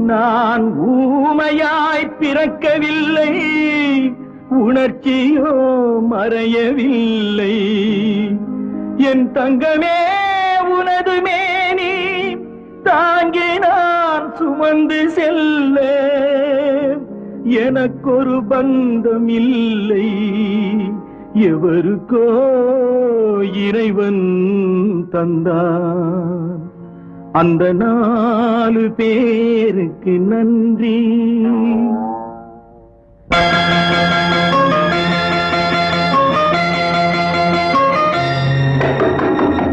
நான் ஊமையாய் பிறக்கவில்லை, உணர்ச்சியோ மறையவில்லை. என் தங்கமே உனது மேனி தாங்கி நான் சுமந்து செல்ல எனக்கொரு பந்தம் இல்லை. எவருக்கோ இறைவன் தந்தான். அந்த 4 பேருக்கு நன்றி.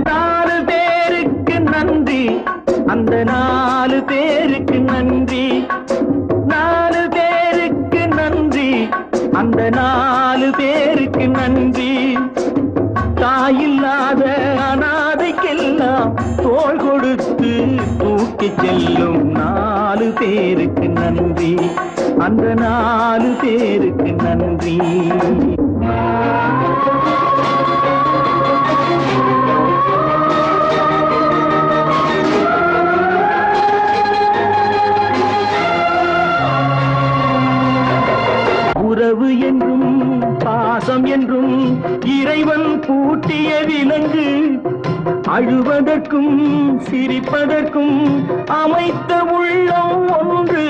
4 பேருக்கு நன்றி, அந்த 4 பேருக்கு நன்றி. 4 பேருக்கு நன்றி, அந்த 4 பேருக்கு நன்றி. தாயில்லாத அனாதைக்கெல்லாம் தோள் கொடுத்து தூக்கி செல்லும் 4 பேருக்கு நன்றி. அந்த 4 பேருக்கு நன்றி. உறவு என்றும் பாசம் என்றும் இறைவன் பூட்டிய விலங்கு, அழுவதற்கும் சிரிப்பதற்கும் அமைத்த உள்ளம் ஒன்று.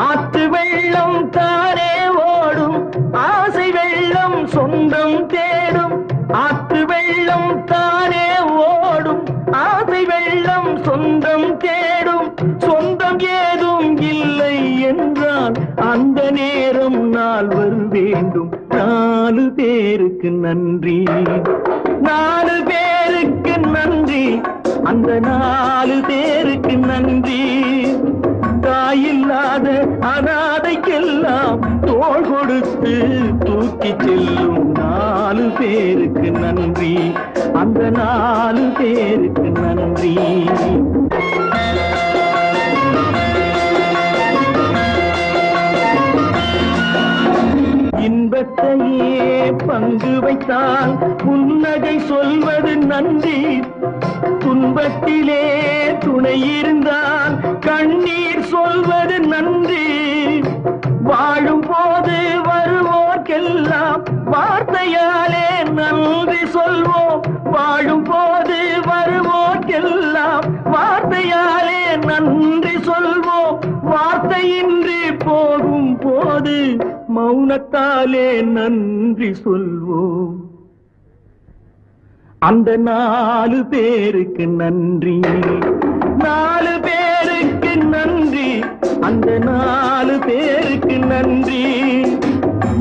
ஆற்று வெள்ளம் தானே ஓடும், ஆசை வெள்ளம் சொந்தம் தேடும். ஆற்று வெள்ளம் தானே ஓடும், ஆசை வெள்ளம் சொந்தம் தேடும். சொந்தம் ஏதும் இல்லை என்றால் அந்த நேரம் நால்வர் வேண்டும். 4 பேருக்கு நன்றி. 4 பேருக்கு நன்றி, அந்த 4 பேருக்கு நன்றி. தாயில்லாத அனாதைக்கெல்லாம் தோள் கொடுத்து தூக்கி செல்லும் 4 பேருக்கு நன்றி. அந்த 4 பேருக்கு நன்றி. இன்பத்தையே பங்கு வைத்தால் புன்னகை சொல்வது நன்றி. துன்பத்திலே துணை இருந்தால் கண்ணீர் சொல்வது நன்றி. வாழும் போது வருவோர்க்கெல்லாம் வார்த்தையாலே நன்றி சொல்வோம். வாழும் போது வருவோர்க்கெல்லாம் வார்த்தையாலே நன்றி சொல்வோம். வார்த்தையின்றி போகும் போது மௌனத்தாலே நன்றி சொல்வோம். அந்த 4 பேருக்கு நன்றி. 4 பேருக்கு நன்றி, அந்த 4 பேருக்கு நன்றி.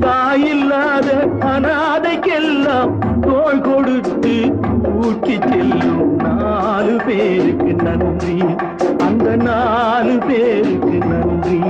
தாயில்லாத அனாதைக்கெல்லாம் தோள் கொடுத்து ஊட்டி செல்லும் 4 பேருக்கு நன்றி. அந்த 4 பேருக்கு நன்றி.